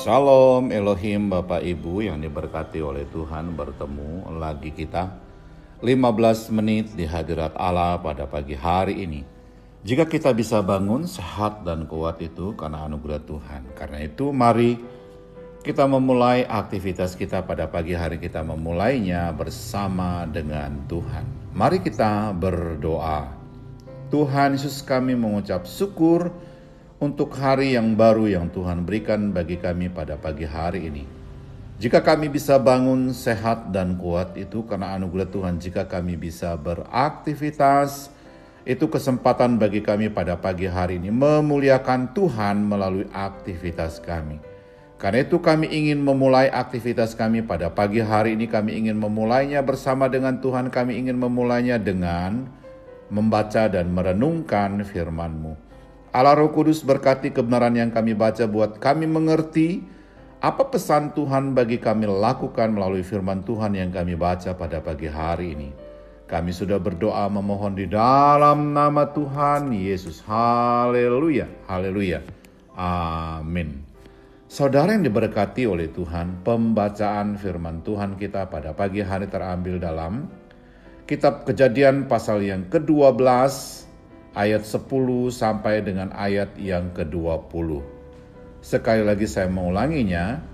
Shalom Elohim Bapak Ibu yang diberkati oleh Tuhan, bertemu lagi kita 15 menit di hadirat Allah pada pagi hari ini. Jika kita bisa bangun sehat dan kuat itu karena anugerah Tuhan. Karena itu mari kita memulai aktivitas kita pada pagi hari, kita memulainya bersama dengan Tuhan. Mari kita berdoa. Tuhan Yesus, kami mengucap syukur untuk hari yang baru yang Tuhan berikan bagi kami pada pagi hari ini. Jika kami bisa bangun sehat dan kuat itu karena anugerah Tuhan. Jika kami bisa beraktivitas, itu kesempatan bagi kami pada pagi hari ini memuliakan Tuhan melalui aktivitas kami. Karena itu kami ingin memulai aktivitas kami pada pagi hari ini. Kami ingin memulainya bersama dengan Tuhan. Kami ingin memulainya dengan membaca dan merenungkan firman-Mu. Allah Roh Kudus, berkati kebenaran yang kami baca buat kami mengerti apa pesan Tuhan bagi kami lakukan melalui firman Tuhan yang kami baca pada pagi hari ini. Kami sudah berdoa memohon di dalam nama Tuhan Yesus. Haleluya, haleluya, amin. Saudara yang diberkati oleh Tuhan, pembacaan firman Tuhan kita pada pagi hari terambil dalam Kitab Kejadian pasal yang ke-12, ayat 10 sampai dengan ayat yang ke-20. Sekali lagi saya mengulanginya.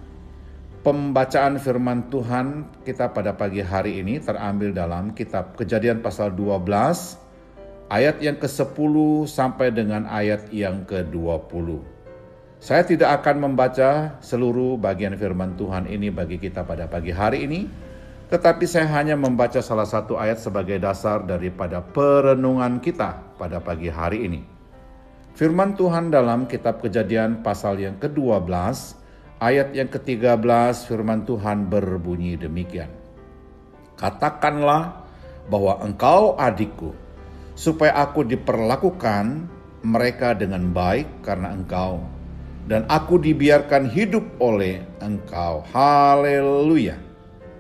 Pembacaan firman Tuhan kita pada pagi hari ini terambil dalam Kitab Kejadian pasal 12, ayat yang ke-10 sampai dengan ayat yang ke-20. Saya tidak akan membaca seluruh bagian firman Tuhan ini bagi kita pada pagi hari ini, tetapi saya hanya membaca salah satu ayat sebagai dasar daripada perenungan kita pada pagi hari ini. Firman Tuhan dalam Kitab Kejadian pasal yang ke-12, ayat yang ke-13, firman Tuhan berbunyi demikian. Katakanlah bahwa engkau adikku, supaya aku diperlakukan mereka dengan baik karena engkau, dan aku dibiarkan hidup oleh engkau. Haleluya.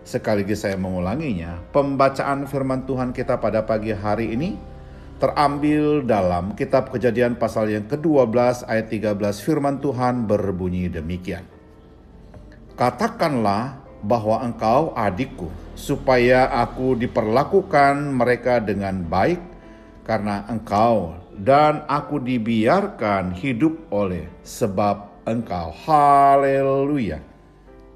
Sekaligus saya mengulanginya, pembacaan firman Tuhan kita pada pagi hari ini terambil dalam Kitab Kejadian pasal yang ke-12 ayat 13, firman Tuhan berbunyi demikian. Katakanlah bahwa engkau adikku, supaya aku diperlakukan mereka dengan baik karena engkau, dan aku dibiarkan hidup oleh sebab engkau. Haleluya.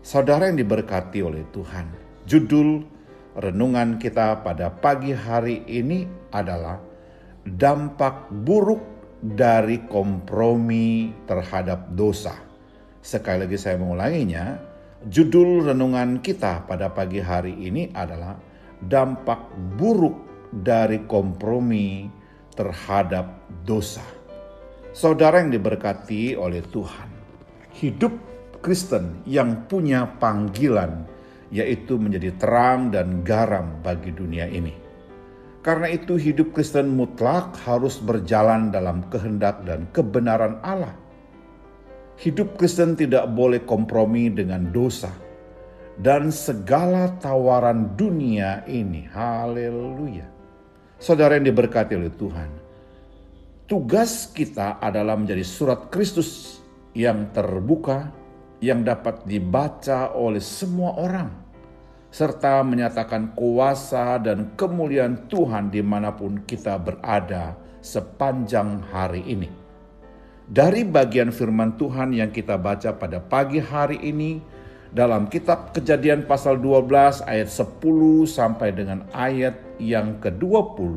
Saudara yang diberkati oleh Tuhan, judul renungan kita pada pagi hari ini adalah dampak buruk dari kompromi terhadap dosa. Sekali lagi saya mengulanginya, judul renungan kita pada pagi hari ini adalah dampak buruk dari kompromi terhadap dosa. Saudara yang diberkati oleh Tuhan, hidup Kristen yang punya panggilan yaitu menjadi terang dan garam bagi dunia ini. Karena itu hidup Kristen mutlak harus berjalan dalam kehendak dan kebenaran Allah. Hidup Kristen tidak boleh kompromi dengan dosa dan segala tawaran dunia ini. Haleluya. Saudara yang diberkati oleh Tuhan, tugas kita adalah menjadi surat Kristus yang terbuka, yang dapat dibaca oleh semua orang, serta menyatakan kuasa dan kemuliaan Tuhan dimanapun kita berada sepanjang hari ini. Dari bagian firman Tuhan yang kita baca pada pagi hari ini dalam Kitab Kejadian pasal 12 ayat 10 sampai dengan ayat yang ke-20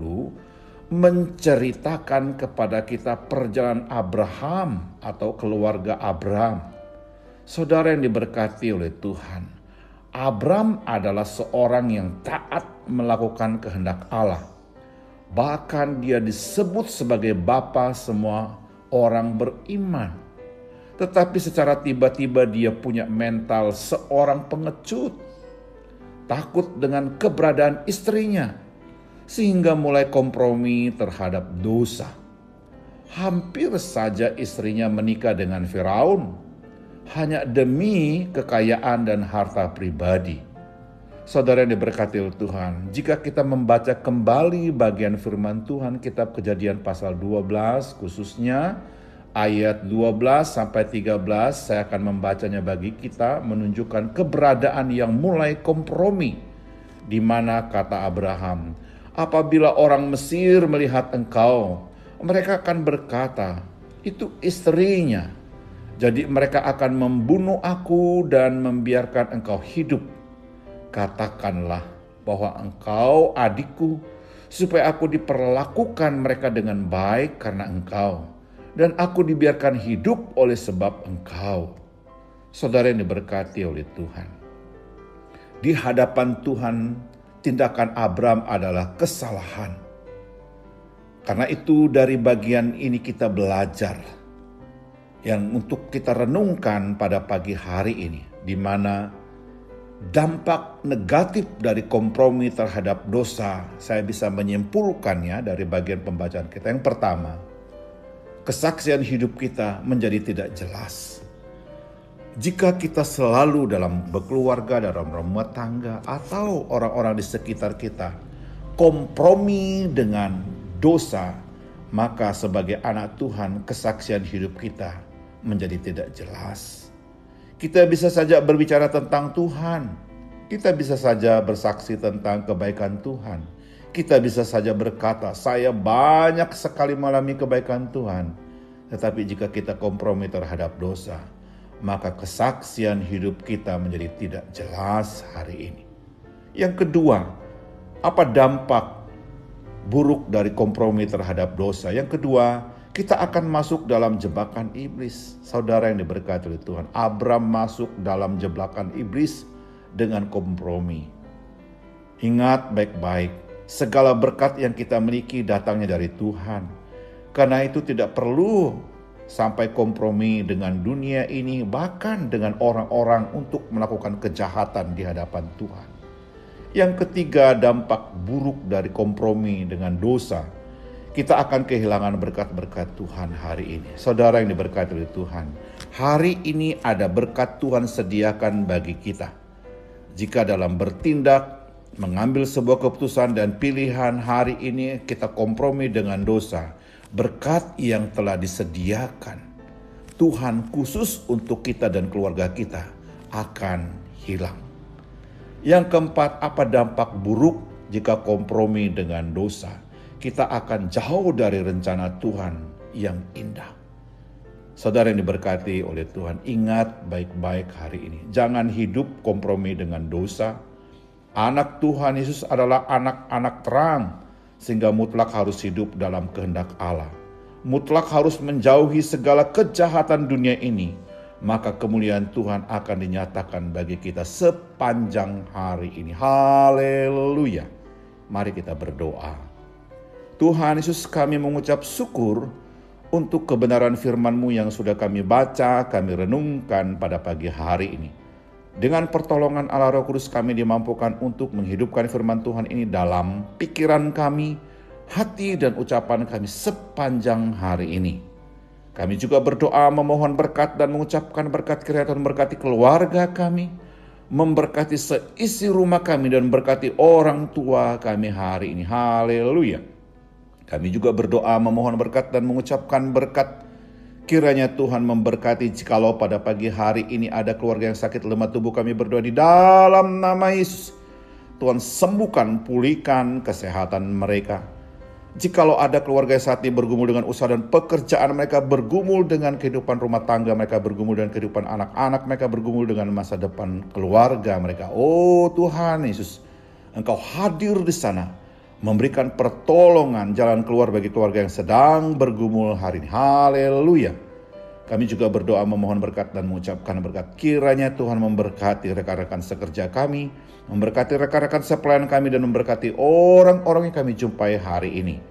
menceritakan kepada kita perjalanan Abraham atau keluarga Abraham. Saudara yang diberkati oleh Tuhan, Abraham adalah seorang yang taat melakukan kehendak Allah. Bahkan dia disebut sebagai bapa semua orang beriman. Tetapi secara tiba-tiba dia punya mental seorang pengecut. Takut dengan keberadaan istrinya, sehingga mulai kompromi terhadap dosa. Hampir saja istrinya menikah dengan Firaun hanya demi kekayaan dan harta pribadi. Saudara yang diberkati oleh Tuhan, jika kita membaca kembali bagian firman Tuhan Kitab Kejadian pasal 12 khususnya Ayat 12-13 saya akan membacanya bagi kita, menunjukkan keberadaan yang mulai kompromi, di mana kata Abraham, apabila orang Mesir melihat engkau, mereka akan berkata, itu istrinya. Jadi mereka akan membunuh aku dan membiarkan engkau hidup. Katakanlah bahwa engkau adikku, supaya aku diperlakukan mereka dengan baik karena engkau, dan aku dibiarkan hidup oleh sebab engkau. Saudara yang diberkati oleh Tuhan, di hadapan Tuhan tindakan Abram adalah kesalahan. Karena itu dari bagian ini kita belajar yang untuk kita renungkan pada pagi hari ini, di mana dampak negatif dari kompromi terhadap dosa saya bisa menyimpulkannya dari bagian pembacaan kita. Yang pertama, kesaksian hidup kita menjadi tidak jelas. Jika kita selalu dalam berkeluarga, dalam rumah tangga, atau orang-orang di sekitar kita kompromi dengan dosa, maka sebagai anak Tuhan kesaksian hidup kita menjadi tidak jelas. Kita bisa saja berbicara tentang Tuhan, kita bisa saja bersaksi tentang kebaikan Tuhan, kita bisa saja berkata, saya banyak sekali mengalami kebaikan Tuhan. Tetapi jika kita kompromi terhadap dosa, maka kesaksian hidup kita menjadi tidak jelas hari ini. Yang kedua, apa dampak buruk dari kompromi terhadap dosa? Yang kedua, kita akan masuk dalam jebakan iblis. Saudara yang diberkati oleh Tuhan, Abram masuk dalam jebakan iblis dengan kompromi. Ingat baik-baik, segala berkat yang kita miliki datangnya dari Tuhan. Karena itu tidak perlu sampai kompromi dengan dunia ini, bahkan dengan orang-orang untuk melakukan kejahatan di hadapan Tuhan. Yang ketiga, dampak buruk dari kompromi dengan dosa. Kita akan kehilangan berkat-berkat Tuhan hari ini. Saudara yang diberkati oleh Tuhan, hari ini ada berkat Tuhan sediakan bagi kita. Jika dalam bertindak, mengambil sebuah keputusan dan pilihan hari ini kita kompromi dengan dosa, berkat yang telah disediakan Tuhan khusus untuk kita dan keluarga kita akan hilang. Yang keempat, apa dampak buruk jika kompromi dengan dosa? Kita akan jauh dari rencana Tuhan yang indah. Saudara yang diberkati oleh Tuhan, ingat baik-baik hari ini. Jangan hidup kompromi dengan dosa. Anak Tuhan Yesus adalah anak-anak terang, sehingga mutlak harus hidup dalam kehendak Allah. Mutlak harus menjauhi segala kejahatan dunia ini. Maka kemuliaan Tuhan akan dinyatakan bagi kita sepanjang hari ini. Haleluya. Mari kita berdoa. Tuhan Yesus, kami mengucap syukur untuk kebenaran firman-Mu yang sudah kami baca, kami renungkan pada pagi hari ini. Dengan pertolongan Allah Roh Kudus kami dimampukan untuk menghidupkan firman Tuhan ini dalam pikiran kami, hati dan ucapan kami sepanjang hari ini. Kami juga berdoa memohon berkat dan mengucapkan berkat kiranya Tuhan memberkati keluarga kami, memberkati seisi rumah kami dan berkati orang tua kami hari ini. Haleluya. Kami juga berdoa memohon berkat dan mengucapkan berkat. Kiranya Tuhan memberkati jikalau pada pagi hari ini ada keluarga yang sakit lemah tubuh, kami berdoa di dalam nama Yesus. Tuhan sembuhkan, pulihkan kesehatan mereka. Jikalau ada keluarga yang saat ini bergumul dengan usaha dan pekerjaan mereka, bergumul dengan kehidupan rumah tangga mereka, bergumul dengan kehidupan anak-anak mereka, bergumul dengan masa depan keluarga mereka. Oh Tuhan Yesus, Engkau hadir di sana, memberikan pertolongan jalan keluar bagi keluarga yang sedang bergumul hari ini. Haleluya. Kami juga berdoa memohon berkat dan mengucapkan berkat. Kiranya Tuhan memberkati rekan-rekan sekerja kami, memberkati rekan-rekan sepelayan kami, dan memberkati orang-orang yang kami jumpai hari ini.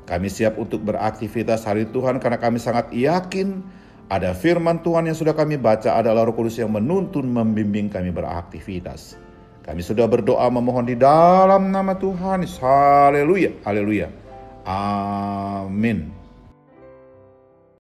Kami siap untuk beraktivitas hari Tuhan karena kami sangat yakin ada firman Tuhan yang sudah kami baca, adalah Roh Kudus yang menuntun membimbing kami beraktivitas. Kami sudah berdoa memohon di dalam nama Tuhan. Haleluya, haleluya. Amin.